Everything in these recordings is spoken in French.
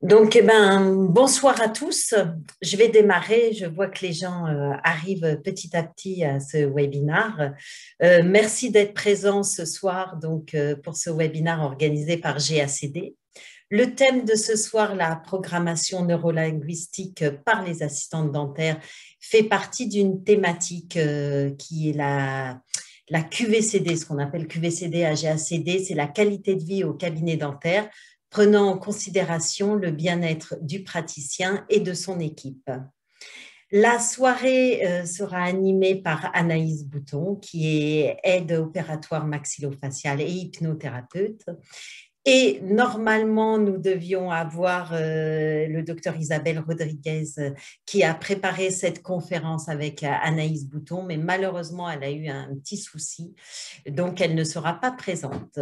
Donc, bonsoir à tous. Je vais démarrer. Je vois que les gens arrivent petit à petit à ce webinaire. Merci d'être présents ce soir pour ce webinaire organisé par GACD. Le thème de ce soir, la programmation neurolinguistique par les assistantes dentaires, fait partie d'une thématique qui est la QVCD, ce qu'on appelle QVCD à GACD, c'est la qualité de vie au cabinet dentaire, prenant en considération le bien-être du praticien et de son équipe. La soirée sera animée par Anaïs Bouton, qui est aide opératoire maxillofaciale et hypnothérapeute. Et normalement, nous devions avoir le docteur Isabelle Rodriguez qui a préparé cette conférence avec Anaïs Bouton, mais malheureusement, elle a eu un petit souci, donc elle ne sera pas présente.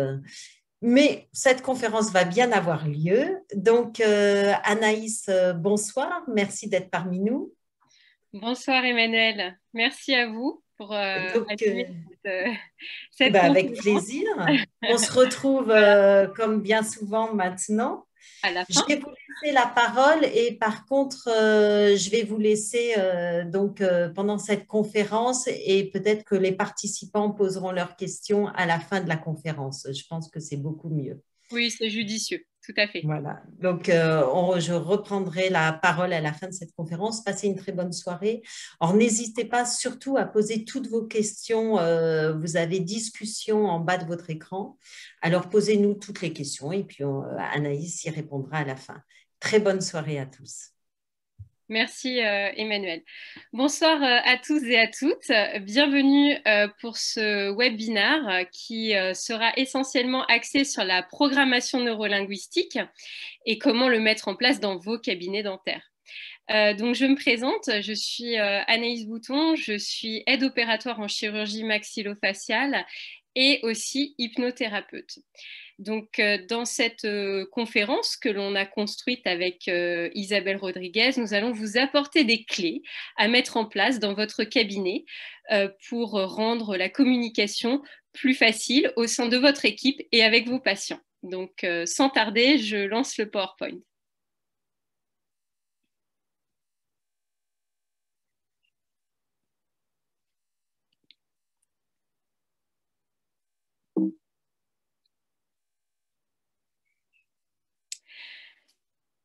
Mais cette conférence va bien avoir lieu. Donc, Anaïs, bonsoir. Merci d'être parmi nous. Bonsoir Emmanuel, merci à vous pour Donc, animer cette avec conférence. plaisir. On se retrouve Voilà, comme bien souvent maintenant. à la Je fin. vais vous laisser la parole et par contre, je vais vous laisser pendant cette conférence et peut-être que les participants poseront leurs questions à la fin de la conférence. Je pense que c'est beaucoup mieux. Oui, c'est judicieux, tout à fait. Voilà, donc je reprendrai la parole à la fin de cette conférence. Passez une très bonne soirée. Alors, n'hésitez pas surtout à poser toutes vos questions. Vous avez discussion en bas de votre écran. Alors, posez-nous toutes les questions et puis Anaïs y répondra à la fin. Très bonne soirée à tous. Merci Emmanuel. Bonsoir à tous et à toutes. Bienvenue pour ce webinaire qui sera essentiellement axé sur la programmation neurolinguistique et comment le mettre en place dans vos cabinets dentaires. Donc, je me présente, je suis Anaïs Bouton, je suis aide opératoire en chirurgie maxillofaciale et aussi hypnothérapeute. Donc, dans cette conférence que l'on a construite avec Isabelle Rodriguez, nous allons vous apporter des clés à mettre en place dans votre cabinet pour rendre la communication plus facile au sein de votre équipe et avec vos patients. Donc, sans tarder, je lance le PowerPoint.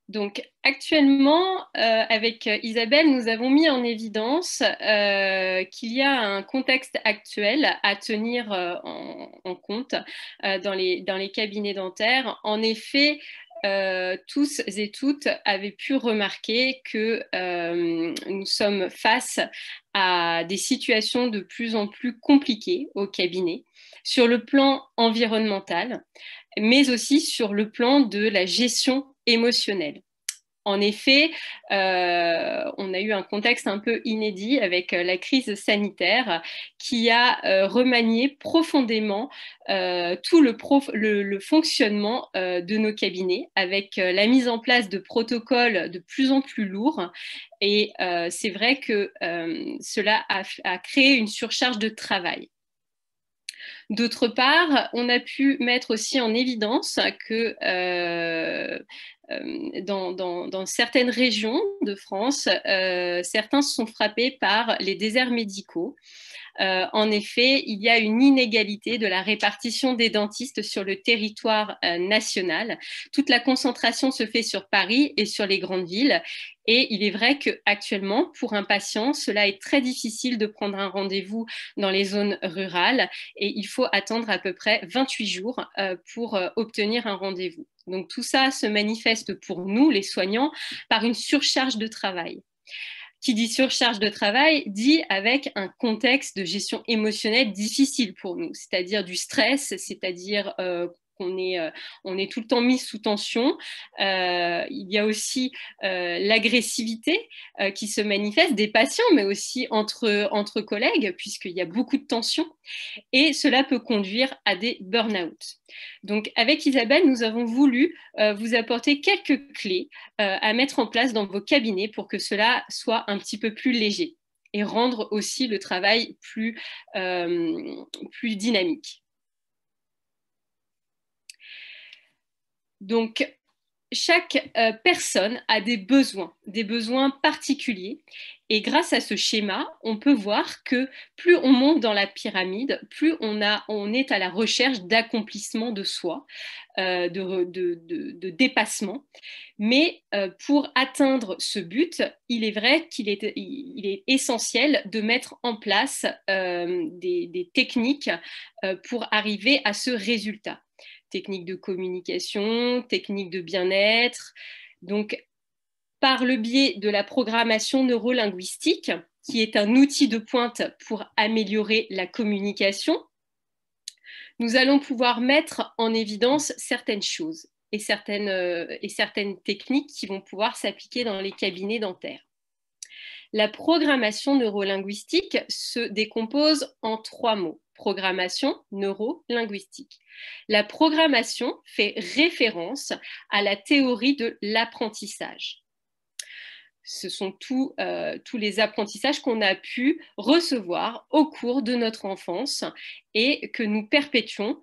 Donc actuellement, avec Isabelle, nous avons mis en évidence qu'il y a un contexte actuel à tenir en compte dans les cabinets dentaires. En effet, tous et toutes avaient pu remarquer que nous sommes face à des situations de plus en plus compliquées au cabinet, sur le plan environnemental, mais aussi sur le plan de la gestion émotionnelle. En effet, on a eu un contexte un peu inédit avec la crise sanitaire qui a remanié profondément tout le fonctionnement de nos cabinets avec la mise en place de protocoles de plus en plus lourds. Et c'est vrai que cela a créé une surcharge de travail. D'autre part, on a pu mettre aussi en évidence que dans certaines régions de France, certains se sont frappés par les déserts médicaux. En effet, il y a une inégalité de la répartition des dentistes sur le territoire national. Toute la concentration se fait sur Paris et sur les grandes villes. Et il est vrai qu'actuellement, pour un patient, cela est très difficile de prendre un rendez-vous dans les zones rurales et il faut attendre à peu près 28 jours pour obtenir un rendez-vous. Donc tout ça se manifeste pour nous, les soignants, par une surcharge de travail. Qui dit surcharge de travail dit avec un contexte de gestion émotionnelle difficile pour nous, c'est-à-dire du stress, c'est-à-dire on est tout le temps mis sous tension. Il y a aussi l'agressivité qui se manifeste des patients, mais aussi entre collègues, puisqu'il y a beaucoup de tension. Et cela peut conduire à des burn-out. Donc, avec Isabelle, nous avons voulu vous apporter quelques clés à mettre en place dans vos cabinets pour que cela soit un petit peu plus léger et rendre aussi le travail plus dynamique. Donc, chaque personne a des besoins particuliers. Et grâce à ce schéma, on peut voir que plus on monte dans la pyramide, plus on est à la recherche d'accomplissement de soi, de dépassement. Mais pour atteindre ce but, il est vrai qu'il est essentiel de mettre en place des techniques pour arriver à ce résultat. Techniques de communication, techniques de bien-être. Donc, par le biais de la programmation neurolinguistique, qui est un outil de pointe pour améliorer la communication, nous allons pouvoir mettre en évidence certaines choses et certaines techniques qui vont pouvoir s'appliquer dans les cabinets dentaires. La programmation neurolinguistique se décompose en 3 mots. Programmation neurolinguistique. La programmation fait référence à la théorie de l'apprentissage. Ce sont tous les apprentissages qu'on a pu recevoir au cours de notre enfance et que nous perpétuons.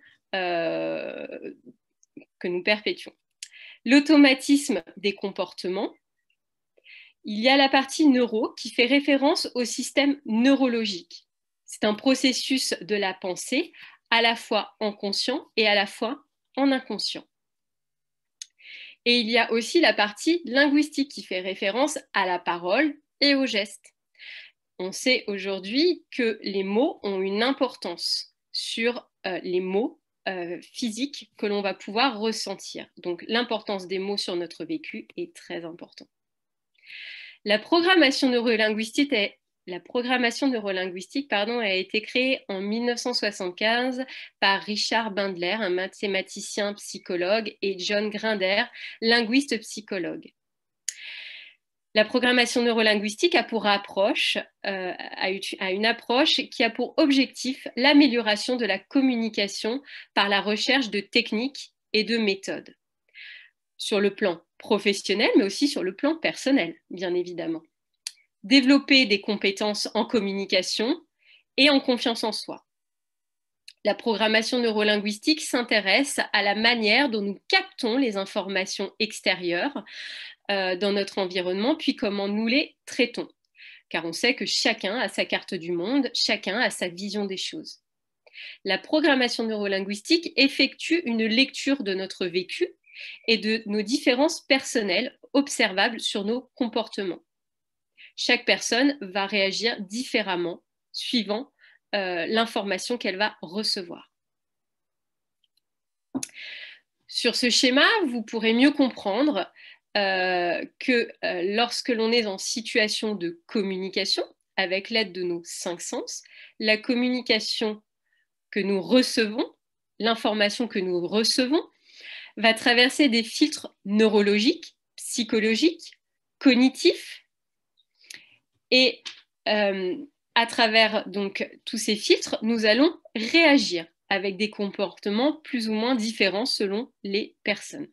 L'automatisme des comportements. Il y a la partie neuro qui fait référence au système neurologique. C'est un processus de la pensée à la fois en conscient et à la fois en inconscient. Et il y a aussi la partie linguistique qui fait référence à la parole et aux gestes. On sait aujourd'hui que les mots ont une importance sur les mots physiques que l'on va pouvoir ressentir. Donc l'importance des mots sur notre vécu est très importante. La programmation neurolinguistique a été créée en 1975 par Richard Bandler, un mathématicien psychologue, et John Grinder, linguiste psychologue. La programmation neurolinguistique a une approche qui a pour objectif l'amélioration de la communication par la recherche de techniques et de méthodes. Sur le plan professionnel, mais aussi sur le plan personnel, bien évidemment. Développer des compétences en communication et en confiance en soi. La programmation neurolinguistique s'intéresse à la manière dont nous captons les informations extérieures dans notre environnement, puis comment nous les traitons. Car on sait que chacun a sa carte du monde, chacun a sa vision des choses. La programmation neurolinguistique effectue une lecture de notre vécu et de nos différences personnelles observables sur nos comportements. Chaque personne va réagir différemment suivant l'information qu'elle va recevoir. Sur ce schéma, vous pourrez mieux comprendre que lorsque l'on est en situation de communication, avec l'aide de nos 5 sens, la communication que nous recevons, l'information que nous recevons, va traverser des filtres neurologiques, psychologiques, cognitifs, et à travers donc tous ces filtres, nous allons réagir avec des comportements plus ou moins différents selon les personnes.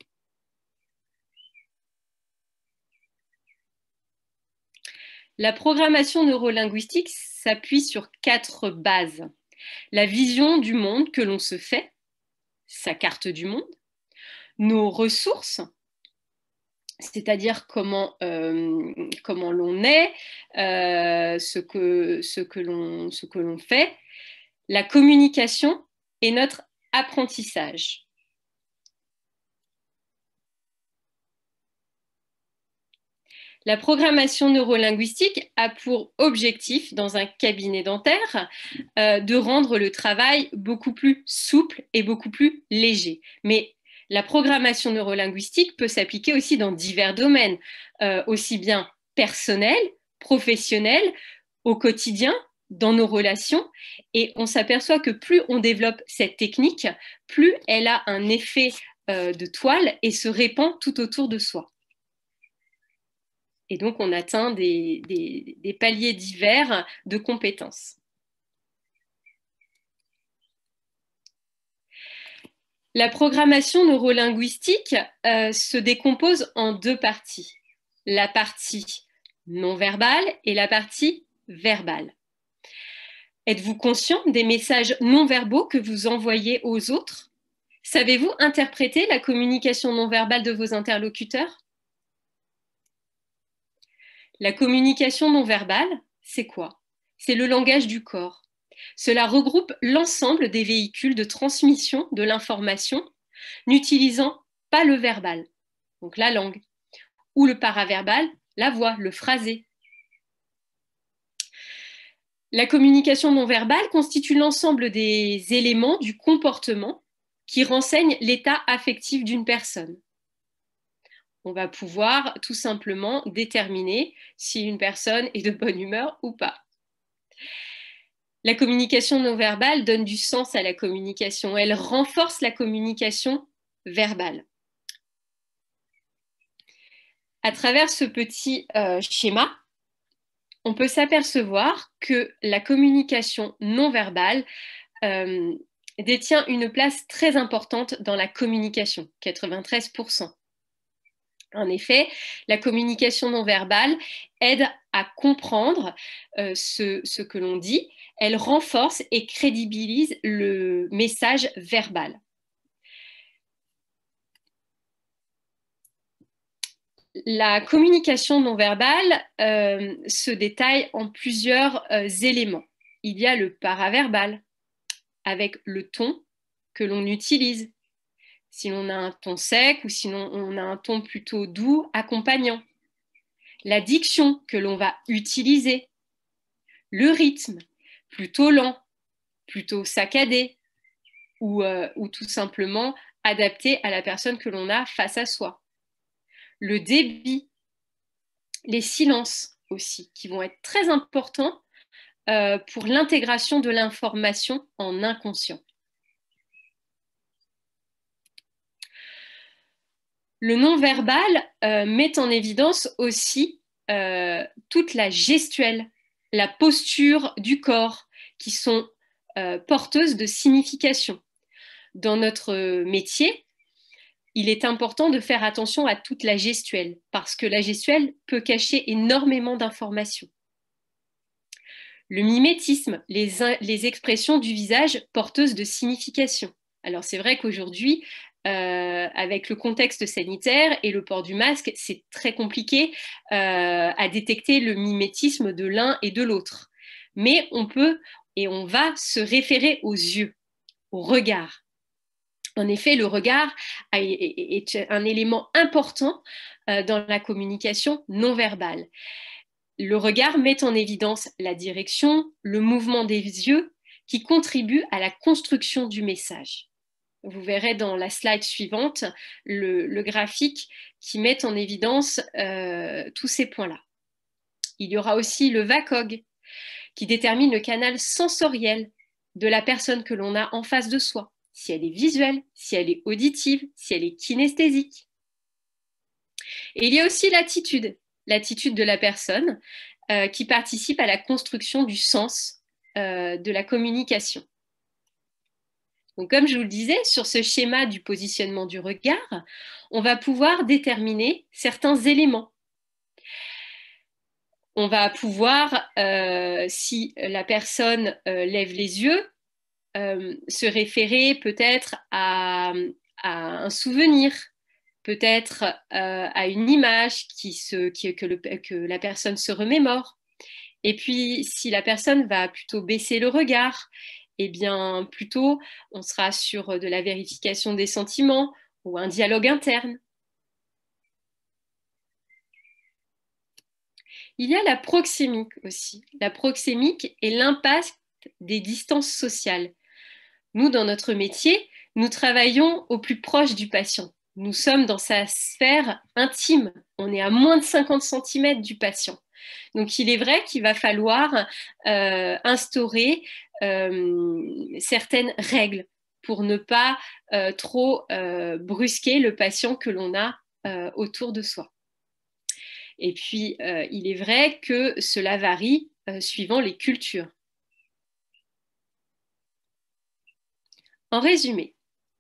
La programmation neurolinguistique s'appuie sur 4 bases. La vision du monde que l'on se fait, sa carte du monde, nos ressources, c'est-à-dire comment l'on est, ce que l'on fait, la communication et notre apprentissage. La programmation neurolinguistique a pour objectif, dans un cabinet dentaire, de rendre le travail beaucoup plus souple et beaucoup plus léger. Mais la programmation neurolinguistique peut s'appliquer aussi dans divers domaines, aussi bien personnels, professionnels, au quotidien, dans nos relations. Et on s'aperçoit que plus on développe cette technique, plus elle a un effet de toile et se répand tout autour de soi. Et donc, on atteint des paliers divers de compétences. La programmation neurolinguistique se décompose en 2 parties. La partie non verbale et la partie verbale. Êtes-vous conscient des messages non verbaux que vous envoyez aux autres? Savez-vous interpréter la communication non verbale de vos interlocuteurs? La communication non verbale, c'est quoi? C'est le langage du corps. Cela regroupe l'ensemble des véhicules de transmission de l'information n'utilisant pas le verbal, donc la langue, ou le paraverbal, la voix, le phrasé. La communication non verbale constitue l'ensemble des éléments du comportement qui renseignent l'état affectif d'une personne. On va pouvoir tout simplement déterminer si une personne est de bonne humeur ou pas. La communication non verbale donne du sens à la communication. Elle renforce la communication verbale. À travers ce petit schéma, on peut s'apercevoir que la communication non verbale détient une place très importante dans la communication, 93%. En effet, la communication non verbale aide à comprendre ce que l'on dit. Elle renforce et crédibilise le message verbal. La communication non verbale se détaille en plusieurs éléments. Il y a le paraverbal, avec le ton que l'on utilise. Si l'on a un ton sec ou si on a un ton plutôt doux, accompagnant. La diction que l'on va utiliser. Le rythme, plutôt lent, plutôt saccadé, ou tout simplement adapté à la personne que l'on a face à soi. Le débit, les silences aussi, qui vont être très importants pour l'intégration de l'information en inconscient. Le non-verbal met en évidence aussi toute la gestuelle, la posture du corps, qui sont porteuses de signification. Dans notre métier, il est important de faire attention à toute la gestuelle, parce que la gestuelle peut cacher énormément d'informations. Le mimétisme, les expressions du visage porteuses de signification. Alors c'est vrai qu'aujourd'hui, avec le contexte sanitaire et le port du masque, c'est très compliqué à détecter le mimétisme de l'un et de l'autre. Mais on peut et on va se référer aux yeux, au regard. En effet, le regard est un élément important dans la communication non verbale. Le regard met en évidence la direction, le mouvement des yeux qui contribuent à la construction du message. Vous verrez dans la slide suivante le graphique qui met en évidence tous ces points-là. Il y aura aussi le VACOG qui détermine le canal sensoriel de la personne que l'on a en face de soi, si elle est visuelle, si elle est auditive, si elle est kinesthésique. Et il y a aussi l'attitude de la personne qui participe à la construction du sens de la communication. Donc, comme je vous le disais, sur ce schéma du positionnement du regard, on va pouvoir déterminer certains éléments. On va pouvoir, si la personne lève les yeux, se référer peut-être à un souvenir, peut-être à une image que la personne se remémore. Et puis, si la personne va plutôt baisser le regard, eh bien, plutôt, on sera sur de la vérification des sentiments ou un dialogue interne. Il y a la proxémique aussi. La proxémique est l'impact des distances sociales. Nous, dans notre métier, nous travaillons au plus proche du patient. Nous sommes dans sa sphère intime. On est à moins de 50 cm du patient. Donc, il est vrai qu'il va falloir instaurer certaines règles pour ne pas trop brusquer le patient que l'on a autour de soi. Et puis, il est vrai que cela varie suivant les cultures. En résumé,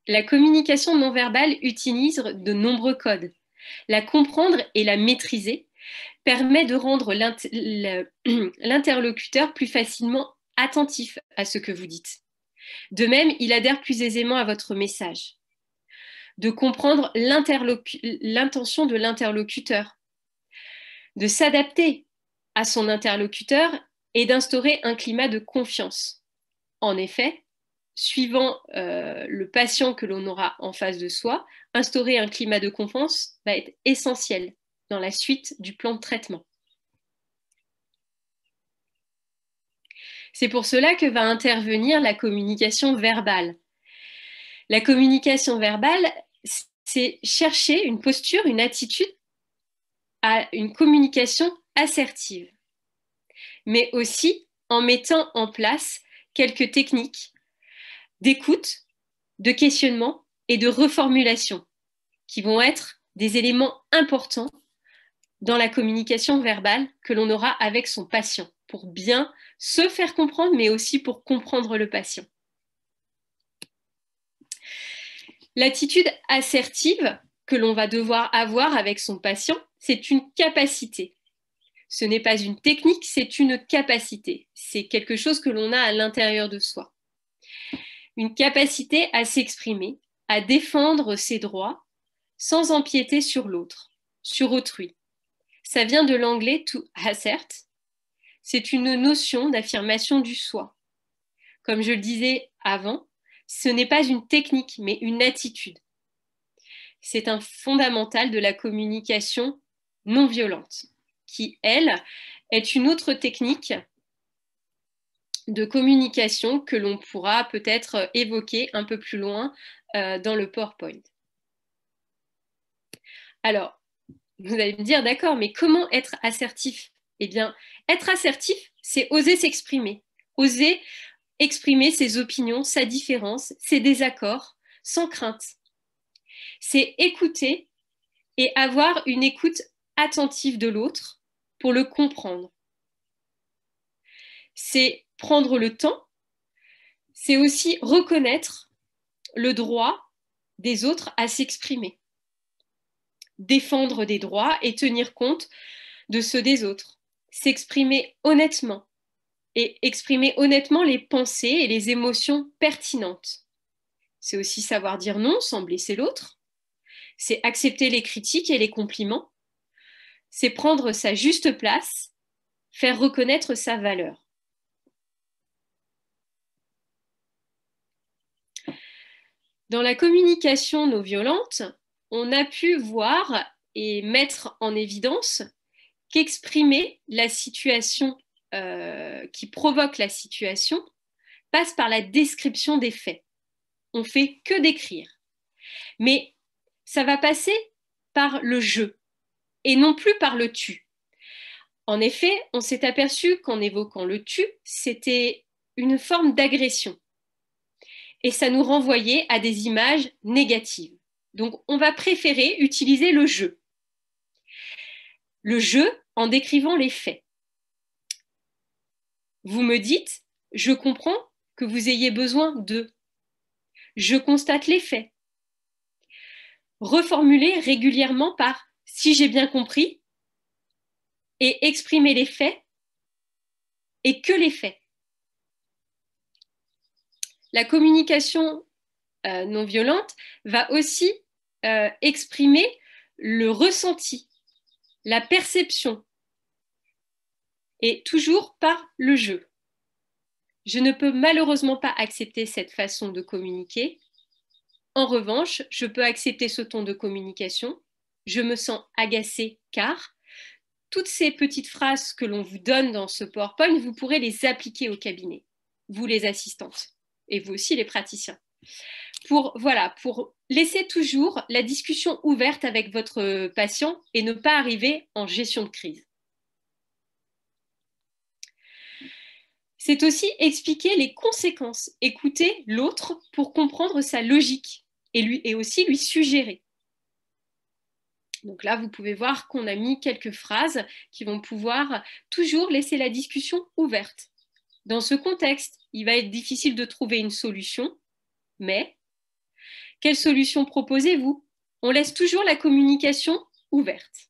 la communication non verbale utilise de nombreux codes. La comprendre et la maîtriser permet de rendre l'interlocuteur plus facilement attentif à ce que vous dites. De même, il adhère plus aisément à votre message. de comprendre l'intention de l'interlocuteur, de s'adapter à son interlocuteur et d'instaurer un climat de confiance. En effet, suivant le patient que l'on aura en face de soi, instaurer un climat de confiance va être essentiel dans la suite du plan de traitement. C'est pour cela que va intervenir la communication verbale. La communication verbale, c'est chercher une posture, une attitude à une communication assertive, mais aussi en mettant en place quelques techniques d'écoute, de questionnement et de reformulation qui vont être des éléments importants dans la communication verbale que l'on aura avec son patient pour bien se faire comprendre, mais aussi pour comprendre le patient. L'attitude assertive que l'on va devoir avoir avec son patient, c'est une capacité. Ce n'est pas une technique, c'est une capacité. C'est quelque chose que l'on a à l'intérieur de soi. Une capacité à s'exprimer, à défendre ses droits sans empiéter sur l'autre, sur autrui. Ça vient de l'anglais to assert. C'est une notion d'affirmation du soi. Comme je le disais avant, ce n'est pas une technique, mais une attitude. C'est un fondamental de la communication non violente, qui, elle, est une autre technique de communication que l'on pourra peut-être évoquer un peu plus loin dans le PowerPoint. Alors, vous allez me dire, d'accord, mais comment être assertif? Eh bien, être assertif, c'est oser s'exprimer, oser exprimer ses opinions, sa différence, ses désaccords, sans crainte. C'est écouter et avoir une écoute attentive de l'autre pour le comprendre. C'est prendre le temps, c'est aussi reconnaître le droit des autres à s'exprimer, défendre des droits et tenir compte de ceux des autres, s'exprimer honnêtement et exprimer honnêtement les pensées et les émotions pertinentes. C'est aussi savoir dire non sans blesser l'autre, c'est accepter les critiques et les compliments, c'est prendre sa juste place, faire reconnaître sa valeur. Dans la communication non violente, on a pu voir et mettre en évidence qu'exprimer la situation qui provoque la situation passe par la description des faits. On fait que décrire. Mais ça va passer par le je et non plus par le tu. En effet, on s'est aperçu qu'en évoquant le tu, c'était une forme d'agression. Et ça nous renvoyait à des images négatives. Donc, on va préférer utiliser le je. Le je en décrivant les faits. Vous me dites, je comprends que vous ayez besoin de. Je constate les faits. Reformuler régulièrement par si j'ai bien compris et exprimer les faits et que les faits. La communication non violente va aussi exprimer le ressenti, la perception, et toujours par le je. Je ne peux malheureusement pas accepter cette façon de communiquer. En revanche, je peux accepter ce ton de communication. Je me sens agacée car toutes ces petites phrases que l'on vous donne dans ce PowerPoint, vous pourrez les appliquer au cabinet, vous les assistantes, et vous aussi les praticiens. Pour laisser toujours la discussion ouverte avec votre patient et ne pas arriver en gestion de crise. C'est aussi expliquer les conséquences, écouter l'autre pour comprendre sa logique et aussi lui suggérer. Donc là, vous pouvez voir qu'on a mis quelques phrases qui vont pouvoir toujours laisser la discussion ouverte. Dans ce contexte, il va être difficile de trouver une solution, mais quelle solution proposez-vous? On laisse toujours la communication ouverte.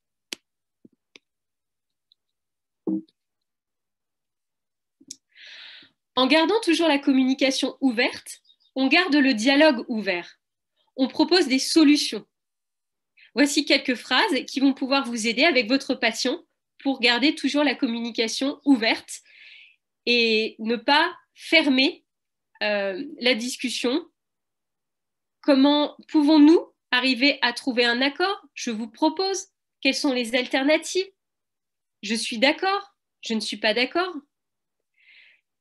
En gardant toujours la communication ouverte, on garde le dialogue ouvert. on propose des solutions. Voici quelques phrases qui vont pouvoir vous aider avec votre patient pour garder toujours la communication ouverte et ne pas fermer la discussion. Comment pouvons-nous arriver à trouver un accord? Je vous propose. Quelles sont les alternatives? Je suis d'accord. Je ne suis pas d'accord.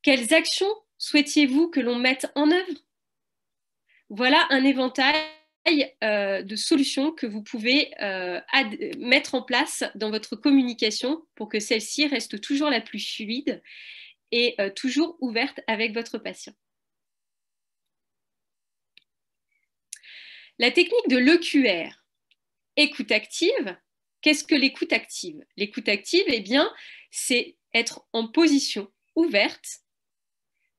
Quelles actions souhaitiez-vous que l'on mette en œuvre? Voilà un éventail de solutions que vous pouvez mettre en place dans votre communication pour que celle-ci reste toujours la plus fluide et toujours ouverte avec votre patient. La technique de l'EQR, écoute active. Qu'est-ce que l'écoute active? L'écoute active, eh bien, c'est être en position ouverte,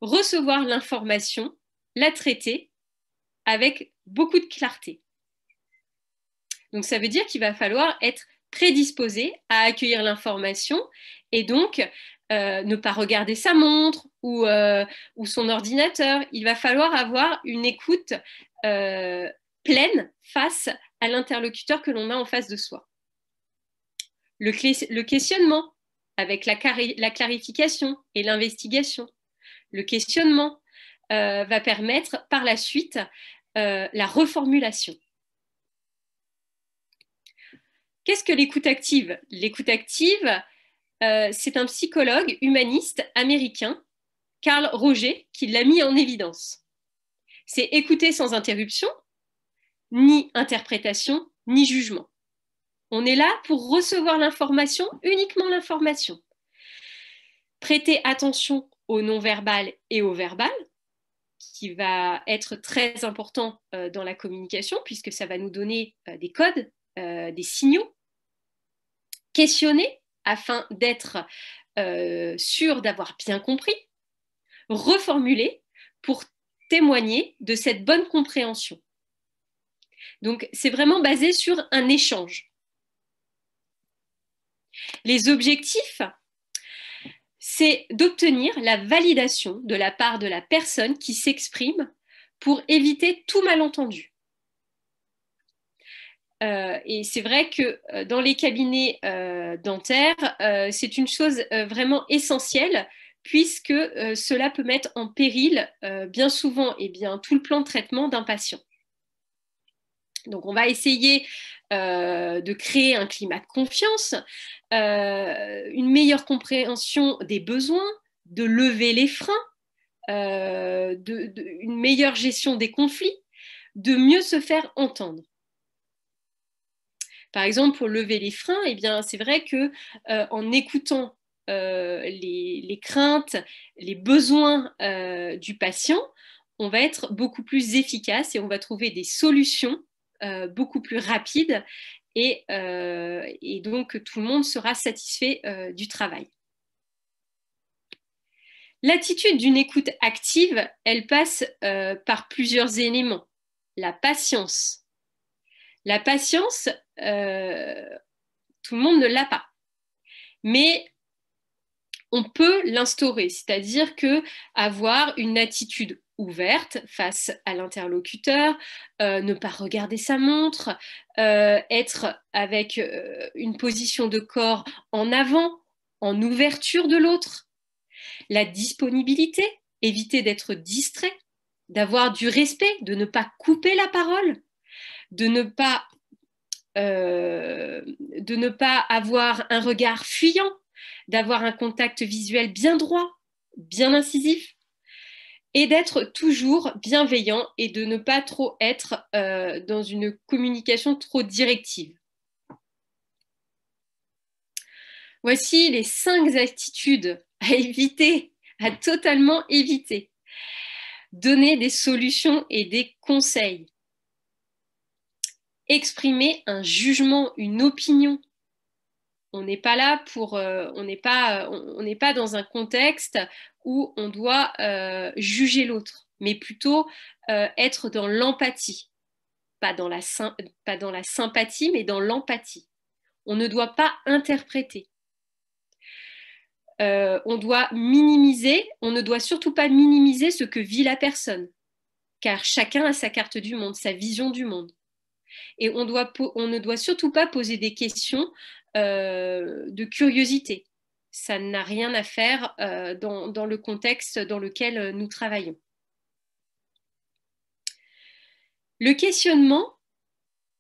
recevoir l'information, la traiter avec beaucoup de clarté. Donc, ça veut dire qu'il va falloir être prédisposé à accueillir l'information et donc ne pas regarder sa montre ou son ordinateur. Il va falloir avoir une écoute pleine face à l'interlocuteur que l'on a en face de soi. Le questionnement avec la clarification et l'investigation. Le questionnement va permettre par la suite la reformulation. Qu'est-ce que l'écoute active? L'écoute active, c'est un psychologue humaniste américain, Carl Rogers, qui l'a mis en évidence. C'est écouter sans interruption, ni interprétation, ni jugement. On est là pour recevoir l'information, uniquement l'information. Prêter attention au non-verbal et au verbal, qui va être très important dans la communication, puisque ça va nous donner des codes, des signaux. Questionner afin d'être sûr d'avoir bien compris. Reformuler pour témoigner de cette bonne compréhension. Donc, c'est vraiment basé sur un échange. Les objectifs, c'est d'obtenir la validation de la part de la personne qui s'exprime pour éviter tout malentendu. Et c'est vrai que dans les cabinets dentaires, c'est une chose vraiment essentielle puisque cela peut mettre en péril bien souvent tout le plan de traitement d'un patient. Donc, on va essayer de créer un climat de confiance, une meilleure compréhension des besoins, de lever les freins, une meilleure gestion des conflits, de mieux se faire entendre. Par exemple, pour lever les freins, eh bien, c'est vrai que en écoutant les craintes, les besoins du patient, on va être beaucoup plus efficace et on va trouver des solutions beaucoup plus rapides et donc tout le monde sera satisfait du travail. L'attitude d'une écoute active, elle passe par plusieurs éléments. La patience. La patience, tout le monde ne l'a pas. Mais on peut l'instaurer, c'est-à-dire que avoir une attitude ouverte face à l'interlocuteur, ne pas regarder sa montre, être avec une position de corps en avant, en ouverture de l'autre. La disponibilité, éviter d'être distrait, d'avoir du respect, de ne pas couper la parole, de ne pas avoir un regard fuyant, d'avoir un contact visuel bien droit, bien incisif, et d'être toujours bienveillant et de ne pas trop être dans une communication trop directive. Voici les 5 attitudes à éviter, à totalement éviter. Donner des solutions et des conseils. Exprimer un jugement, une opinion. On n'est pas là pour, on n'est pas dans un contexte où on doit juger l'autre, mais plutôt être dans l'empathie, pas dans la sympathie, mais dans l'empathie. On ne doit pas interpréter. On doit minimiser, on ne doit surtout pas minimiser ce que vit la personne. car chacun a sa carte du monde, sa vision du monde. Et on ne doit surtout pas poser des questions de curiosité. Ça n'a rien à faire dans le contexte dans lequel nous travaillons. Le questionnement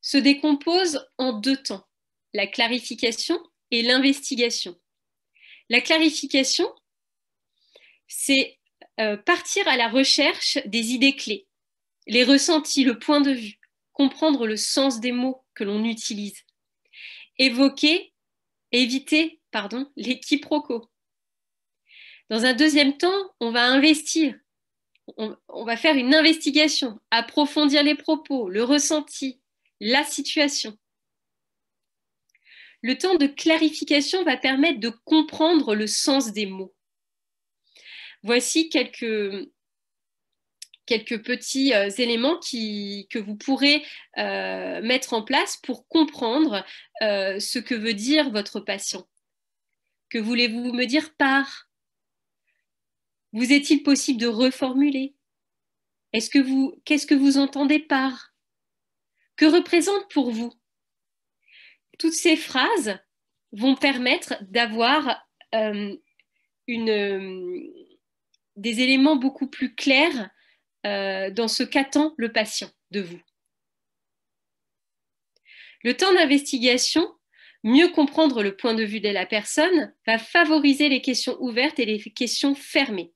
se décompose en 2 temps, la clarification et l'investigation. La clarification, c'est partir à la recherche des idées clés, les ressentis, le point de vue, comprendre le sens des mots que l'on utilise, éviter les quiproquos. Dans un deuxième temps, on va investir, on va faire une investigation, approfondir les propos, le ressenti, la situation. Le temps de clarification va permettre de comprendre le sens des mots. Voici quelques petits éléments que vous pourrez mettre en place pour comprendre ce que veut dire votre patient. Que voulez-vous me dire par? Vous est-il possible de reformuler? Qu'est-ce que vous entendez par? Que représente pour vous? Toutes ces phrases vont permettre d'avoir des éléments beaucoup plus clairs dans ce qu'attend le patient de vous. Le temps d'investigation, mieux comprendre le point de vue de la personne, va favoriser les questions ouvertes et les questions fermées.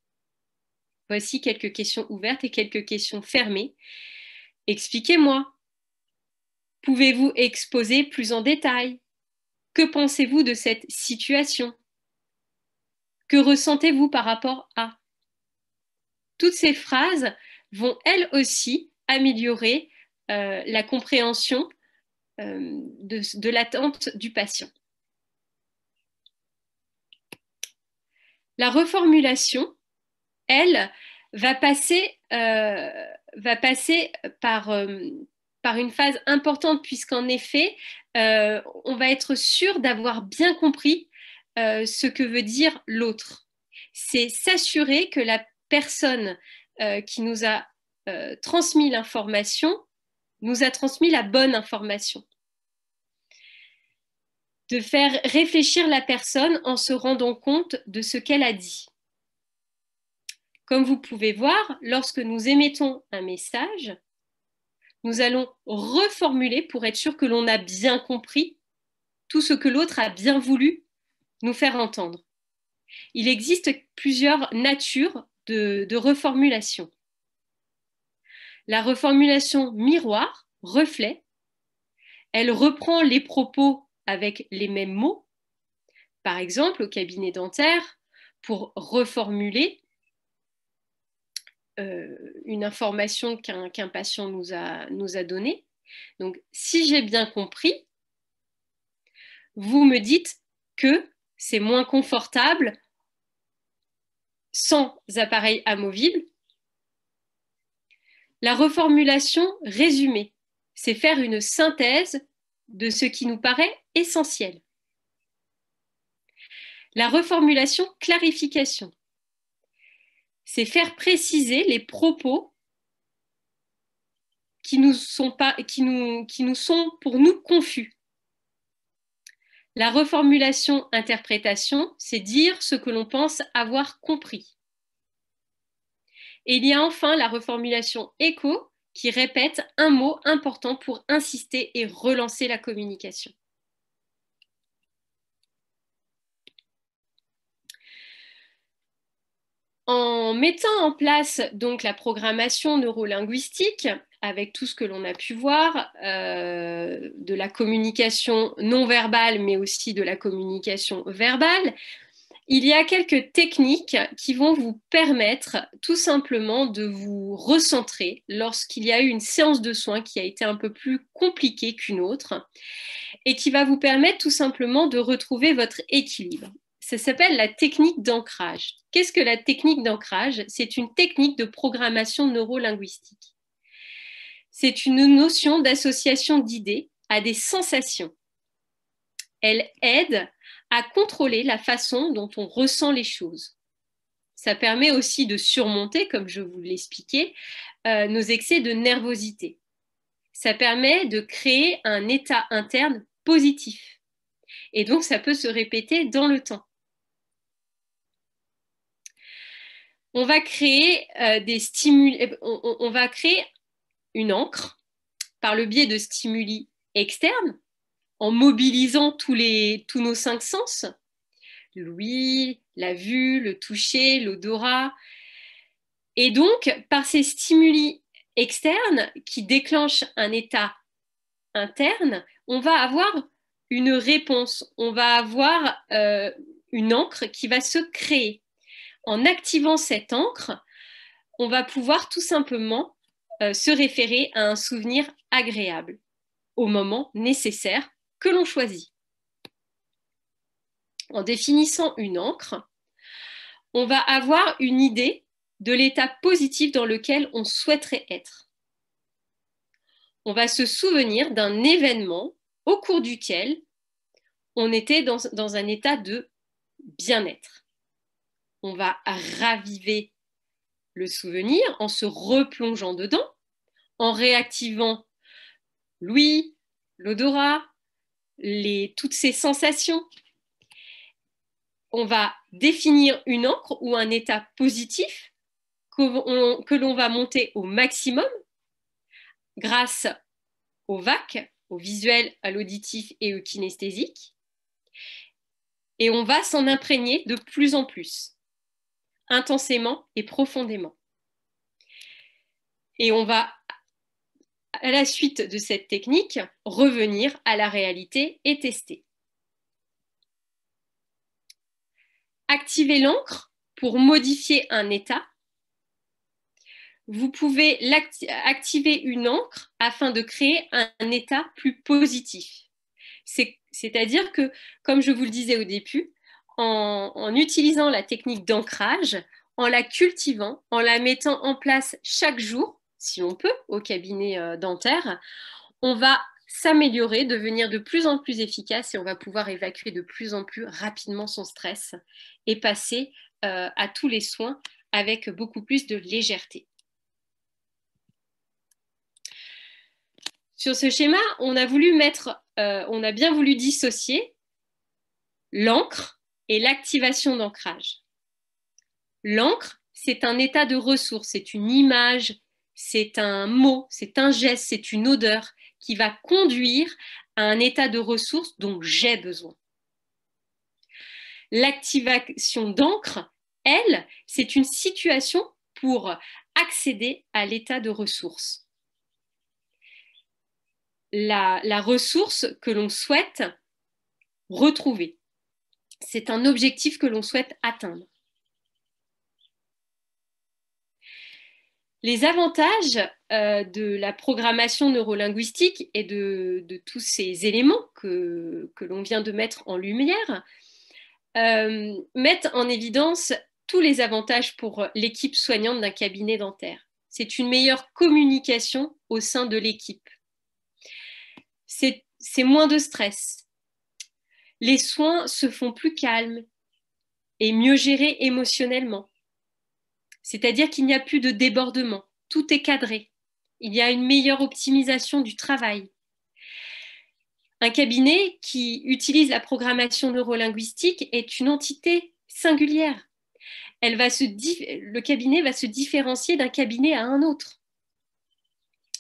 Voici quelques questions ouvertes et quelques questions fermées. Expliquez-moi. Pouvez-vous exposer plus en détail? Que pensez-vous de cette situation? Que ressentez-vous par rapport à? Toutes ces phrases vont elles aussi améliorer la compréhension de l'attente du patient. La reformulation, elle, va passer par une phase importante puisqu'en effet, on va être sûr d'avoir bien compris ce que veut dire l'autre. C'est s'assurer que la personne qui nous a transmis l'information nous a transmis la bonne information. De faire réfléchir la personne en se rendant compte de ce qu'elle a dit. Comme vous pouvez voir, lorsque nous émettons un message, nous allons reformuler pour être sûr que l'on a bien compris tout ce que l'autre a bien voulu nous faire entendre. Il existe plusieurs natures de reformulation. La reformulation miroir, reflet, elle reprend les propos avec les mêmes mots. Par exemple, au cabinet dentaire, pour reformuler une information qu'un patient nous a donnée. Donc, si j'ai bien compris, vous me dites que c'est moins confortable sans appareil amovible. La reformulation résumée, c'est faire une synthèse de ce qui nous paraît essentiel. La reformulation clarification, c'est faire préciser les propos qui nous sont pour nous confus. La reformulation interprétation, c'est dire ce que l'on pense avoir compris. Et il y a enfin la reformulation écho qui répète un mot important pour insister et relancer la communication. En mettant en place donc la programmation neurolinguistique, avec tout ce que l'on a pu voir, de la communication non verbale, mais aussi de la communication verbale, il y a quelques techniques qui vont vous permettre tout simplement de vous recentrer lorsqu'il y a eu une séance de soins qui a été un peu plus compliquée qu'une autre et qui va vous permettre tout simplement de retrouver votre équilibre. Ça s'appelle la technique d'ancrage. Qu'est-ce que la technique d'ancrage? C'est une technique de programmation neurolinguistique. C'est une notion d'association d'idées à des sensations. Elle aide à contrôler la façon dont on ressent les choses. Ça permet aussi de surmonter, comme je vous l'expliquais, nos excès de nervosité. Ça permet de créer un état interne positif. Et donc, ça peut se répéter dans le temps. On va créer des stimuli, on va créer une encre par le biais de stimuli externes, en mobilisant tous nos 5 sens, l'ouïe, la vue, le toucher, l'odorat. Et donc, par ces stimuli externes qui déclenchent un état interne, on va avoir une réponse, on va avoir une encre qui va se créer. En activant cette encre, on va pouvoir tout simplement se référer à un souvenir agréable au moment nécessaire que l'on choisit. En définissant une encre, on va avoir une idée de l'état positif dans lequel on souhaiterait être. On va se souvenir d'un événement au cours duquel on était dans un état de bien-être. On va raviver le souvenir en se replongeant dedans, en réactivant l'ouïe, l'odorat, toutes ces sensations. On va définir une encre ou un état positif que l'on va monter au maximum grâce au VAC, au visuel, à l'auditif et au kinesthésique. Et on va s'en imprégner de plus en plus, intensément et profondément. Et on va, à la suite de cette technique, revenir à la réalité et tester. Activer l'encre pour modifier un état. Vous pouvez activer une encre afin de créer un état plus positif. C'est-à-dire que, comme je vous le disais au début, en utilisant la technique d'ancrage, en la cultivant, en la mettant en place chaque jour, si on peut, au cabinet dentaire, on va s'améliorer, devenir de plus en plus efficace et on va pouvoir évacuer de plus en plus rapidement son stress et passer à tous les soins avec beaucoup plus de légèreté. Sur ce schéma, on a bien voulu dissocier l'encre et l'activation d'ancrage. L'encre, c'est un état de ressource, c'est une image, c'est un mot, c'est un geste, c'est une odeur qui va conduire à un état de ressource dont j'ai besoin. L'activation d'encre, elle, c'est une situation pour accéder à l'état de ressource. La ressource que l'on souhaite retrouver. C'est un objectif que l'on souhaite atteindre. Les avantages de la programmation neurolinguistique et de tous ces éléments que l'on vient de mettre en lumière mettent en évidence tous les avantages pour l'équipe soignante d'un cabinet dentaire. C'est une meilleure communication au sein de l'équipe. C'est moins de stress. Les soins se font plus calmes et mieux gérés émotionnellement. C'est-à-dire qu'il n'y a plus de débordement. Tout est cadré. Il y a une meilleure optimisation du travail. Un cabinet qui utilise la programmation neurolinguistique est une entité singulière. Le cabinet va se différencier d'un cabinet à un autre.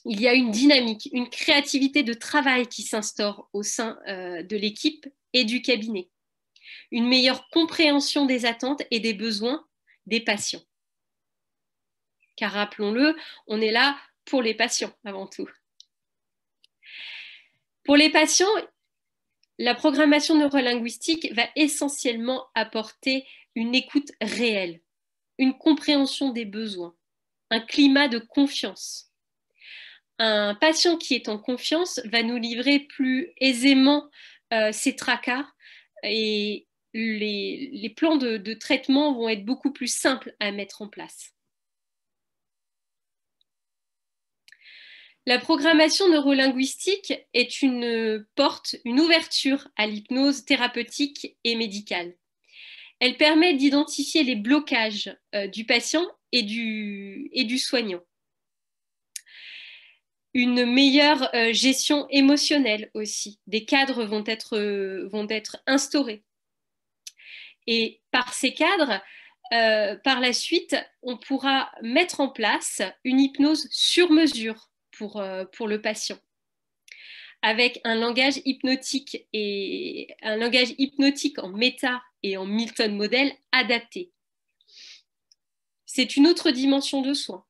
Il y a une dynamique, une créativité de travail qui s'instaure au sein de l'équipe et du cabinet. Une meilleure compréhension des attentes et des besoins des patients. Car rappelons-le, on est là pour les patients avant tout. Pour les patients, la programmation neurolinguistique va essentiellement apporter une écoute réelle, une compréhension des besoins, un climat de confiance. Un patient qui est en confiance va nous livrer plus aisément ses tracas et les plans de traitement vont être beaucoup plus simples à mettre en place. La programmation neurolinguistique est une porte, une ouverture à l'hypnose thérapeutique et médicale. Elle permet d'identifier les blocages du patient et du soignant. une meilleure gestion émotionnelle aussi. Des cadres vont être instaurés. Et par ces cadres, par la suite, on pourra mettre en place une hypnose sur mesure pour le patient, avec un langage hypnotique et un langage hypnotique en méta et en Milton modèle adapté. C'est une autre dimension de soin.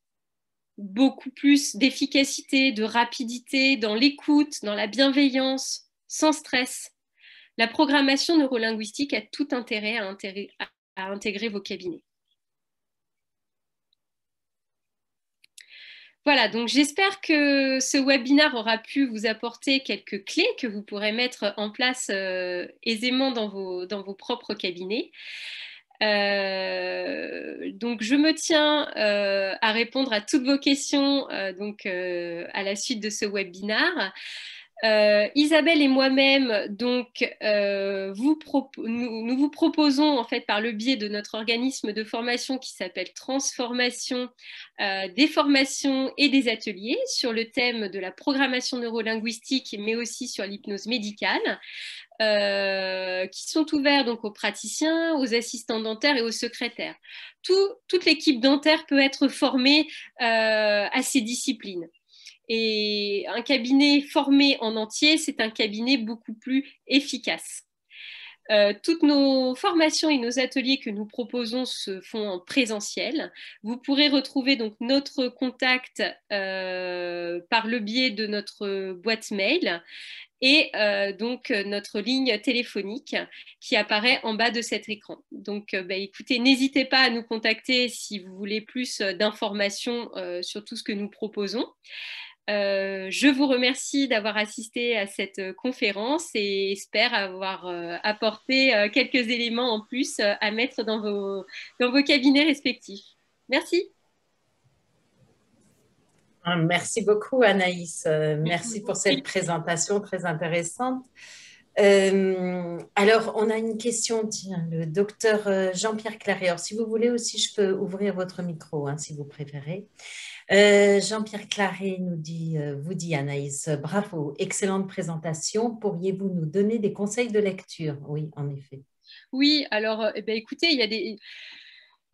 Beaucoup plus d'efficacité, de rapidité dans l'écoute, dans la bienveillance, sans stress. La programmation neurolinguistique a tout intérêt à intégrer vos cabinets. Voilà, donc j'espère que ce webinaire aura pu vous apporter quelques clés que vous pourrez mettre en place aisément dans vos propres cabinets. Donc je me tiens à répondre à toutes vos questions à la suite de ce webinaire. Isabelle et moi-même, donc, nous vous proposons, en fait, par le biais de notre organisme de formation qui s'appelle Transformation, des formations et des ateliers sur le thème de la programmation neurolinguistique, mais aussi sur l'hypnose médicale, qui sont ouverts donc aux praticiens, aux assistants dentaires et aux secrétaires. Toute l'équipe dentaire peut être formée à ces disciplines. Et un cabinet formé en entier, c'est un cabinet beaucoup plus efficace. Toutes nos formations et nos ateliers que nous proposons se font en présentiel. Vous pourrez retrouver donc notre contact par le biais de notre boîte mail et donc notre ligne téléphonique qui apparaît en bas de cet écran. Donc écoutez, n'hésitez pas à nous contacter si vous voulez plus d'informations sur tout ce que nous proposons. Je vous remercie d'avoir assisté à cette conférence et espère avoir apporté quelques éléments en plus à mettre dans vos cabinets respectifs. Merci. Merci beaucoup, Anaïs. Merci pour cette présentation très intéressante. Alors, on a une question, tiens, le docteur Jean-Pierre Claret. Alors, si vous voulez aussi, je peux ouvrir votre micro, hein, si vous préférez. Jean-Pierre Claret vous dit Anaïs, bravo, excellente présentation. Pourriez-vous nous donner des conseils de lecture? Oui, en effet. Oui, alors, écoutez, il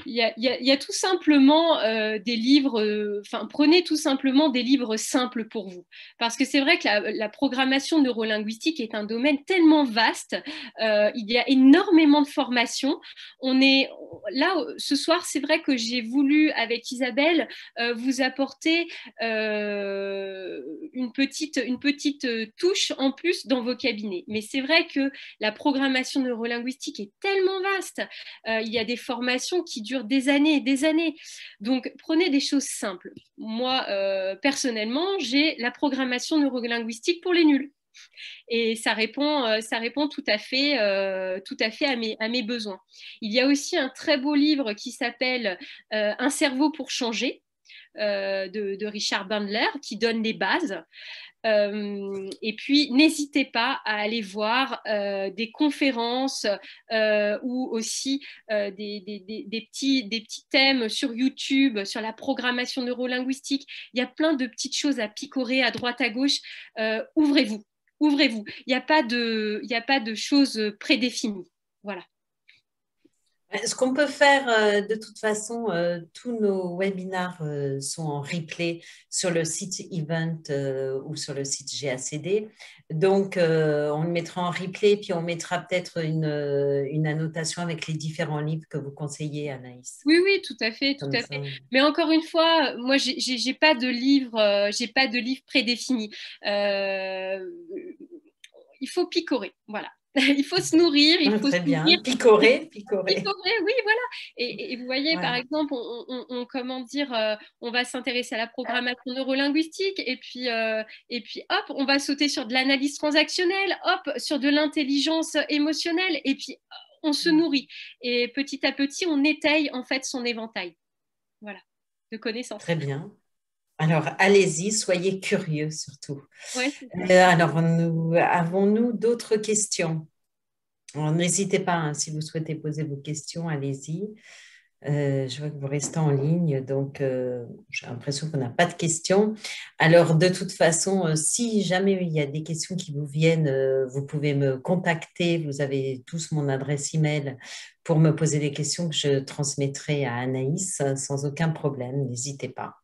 y a tout simplement des livres, prenez tout simplement des livres simples pour vous. Parce que c'est vrai que la programmation neurolinguistique est un domaine tellement vaste, il y a énormément de formations. Là, ce soir, c'est vrai que j'ai voulu, avec Isabelle, vous apporter une petite touche en plus dans vos cabinets. Mais c'est vrai que la programmation neurolinguistique est tellement vaste. Il y a des formations qui durent des années et des années. Donc, prenez des choses simples. Moi, personnellement, j'ai la programmation neurolinguistique pour les nuls. Et ça répond tout à fait à mes besoins. Il y a aussi un très beau livre qui s'appelle Un cerveau pour changer de Richard Bandler qui donne les bases. Et puis, n'hésitez pas à aller voir des conférences ou aussi des petits thèmes sur YouTube, sur la programmation neurolinguistique. Il y a plein de petites choses à picorer à droite, à gauche. Ouvrez-vous, ouvrez-vous. Il n'y a pas de choses prédéfinies. Voilà. Ce qu'on peut faire, de toute façon, tous nos webinars sont en replay sur le site Event ou sur le site GACD. Donc, on le mettra en replay, puis on mettra peut-être une annotation avec les différents livres que vous conseillez, Anaïs. Oui, oui, tout à fait, tout à fait. Mais encore une fois, moi, j'ai pas de livre prédéfini. Il faut picorer, voilà. Il faut se nourrir, il faut Très bien, nourrir. picorer. Picorer, oui, voilà. Et vous voyez, par exemple, on va s'intéresser à la programmation neurolinguistique et puis hop, on va sauter sur de l'analyse transactionnelle, hop, sur de l'intelligence émotionnelle et puis on se nourrit. Et petit à petit, on étaye en fait son éventail, voilà, de connaissances. Très bien. Alors, allez-y, soyez curieux surtout. Ouais, alors, avons-nous d'autres questions? N'hésitez pas, hein, si vous souhaitez poser vos questions, allez-y. Je vois que vous restez en ligne, donc j'ai l'impression qu'on n'a pas de questions. Alors, de toute façon, si jamais il y a des questions qui vous viennent, vous pouvez me contacter. Vous avez tous mon adresse email pour me poser des questions que je transmettrai à Anaïs sans aucun problème. N'hésitez pas.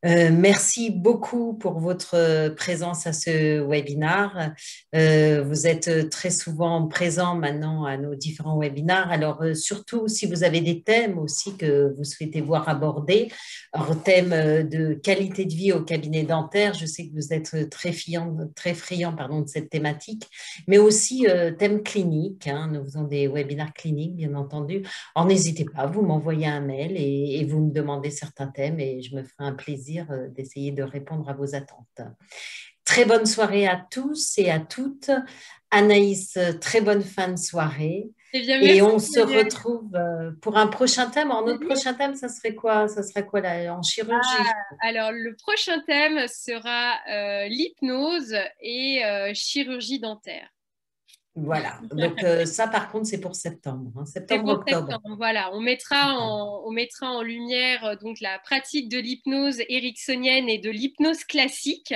Merci beaucoup pour votre présence à ce webinaire. Vous êtes très souvent présent maintenant à nos différents webinaires. Alors, surtout si vous avez des thèmes aussi que vous souhaitez voir abordés, alors thème de qualité de vie au cabinet dentaire, je sais que vous êtes très friand pardon, de cette thématique, mais aussi thème clinique. Hein, nous faisons des webinaires cliniques, bien entendu. Alors, n'hésitez pas, vous m'envoyez un mail et vous me demandez certains thèmes et je me ferai un plaisir d'essayer de répondre à vos attentes. Très bonne soirée à tous et à toutes. Anaïs, très bonne fin de soirée. Eh bien, Et merci, on se Emmanuel. retrouve pour un prochain thème. Alors, notre prochain thème, ça serait quoi? Ça serait quoi là, en chirurgie? Alors, le prochain thème sera l'hypnose et chirurgie dentaire. Voilà. Donc, ça, par contre, c'est pour septembre, hein. C'est pour Septembre-octobre. septembre. Voilà, on mettra en lumière donc la pratique de l'hypnose ericksonienne et de l'hypnose classique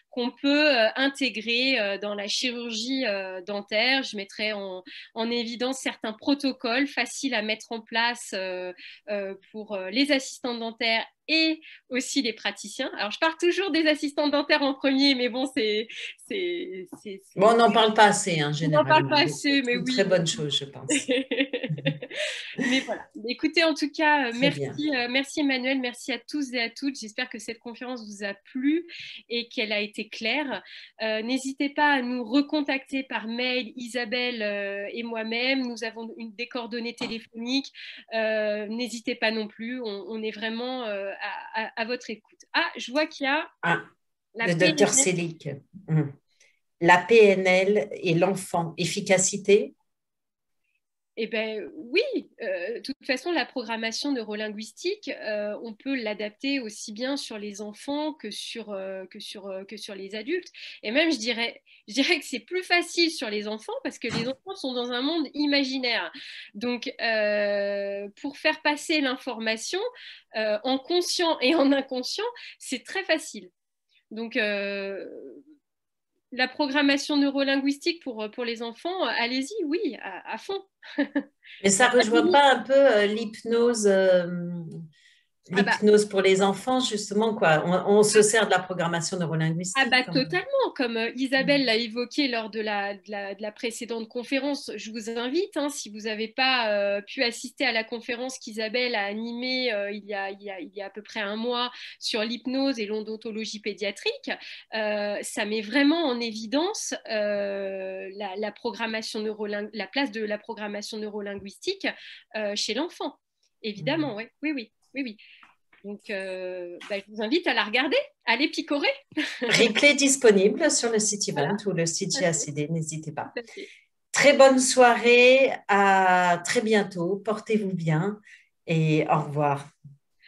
qu'on peut intégrer dans la chirurgie dentaire. Je mettrai en évidence certains protocoles faciles à mettre en place pour les assistants dentaires et aussi les praticiens. Alors, je parle toujours des assistants dentaires en premier, mais bon, Bon, on n'en parle pas assez, hein, on n'en parle généralement. pas Donc, assez, c'est mais une très oui. bonne chose, je pense. Mais voilà. Écoutez, en tout cas, Très bien. merci Emmanuel, merci à tous et à toutes. J'espère que cette conférence vous a plu et qu'elle a été claire. N'hésitez pas à nous recontacter par mail, Isabelle et moi-même. Nous avons des coordonnées téléphoniques. N'hésitez pas non plus. On est vraiment à votre écoute. Ah, je vois qu'il y a Ah, la le docteur PNL. Selic. La PNL et l'enfant. Efficacité? Eh bien, oui, de toute façon, la programmation neurolinguistique, on peut l'adapter aussi bien sur les enfants que sur les adultes. Et même, je dirais que c'est plus facile sur les enfants parce que les enfants sont dans un monde imaginaire. Donc, pour faire passer l'information en conscient et en inconscient, c'est très facile. Donc, la programmation neurolinguistique pour les enfants, allez-y, oui, à fond. Mais Il n'y ça a pas de rejoint limite. pas un peu Ah bah, l'hypnose pour les enfants, justement, quoi. On se sert de la programmation ah neurolinguistique bah quand même. totalement, comme Isabelle l'a évoqué lors de la précédente conférence, je vous invite, hein, si vous n'avez pas pu assister à la conférence qu'Isabelle a animée il y a à peu près un mois sur l'hypnose et l'odontologie pédiatrique, ça met vraiment en évidence la place de la programmation neurolinguistique chez l'enfant. Évidemment, oui, oui, oui, oui, oui. Donc, je vous invite à la regarder, à les picorer. Replay disponible sur le site Voilà, Event ou le site tout à fait, GACD, n'hésitez pas. tout à fait. Très bonne soirée, à très bientôt, portez-vous bien et au revoir.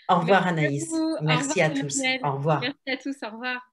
Au Merci revoir à Anaïs. vous. Au revoir, Merci à tous. Emmanuel. Au revoir. Merci à tous. Au revoir.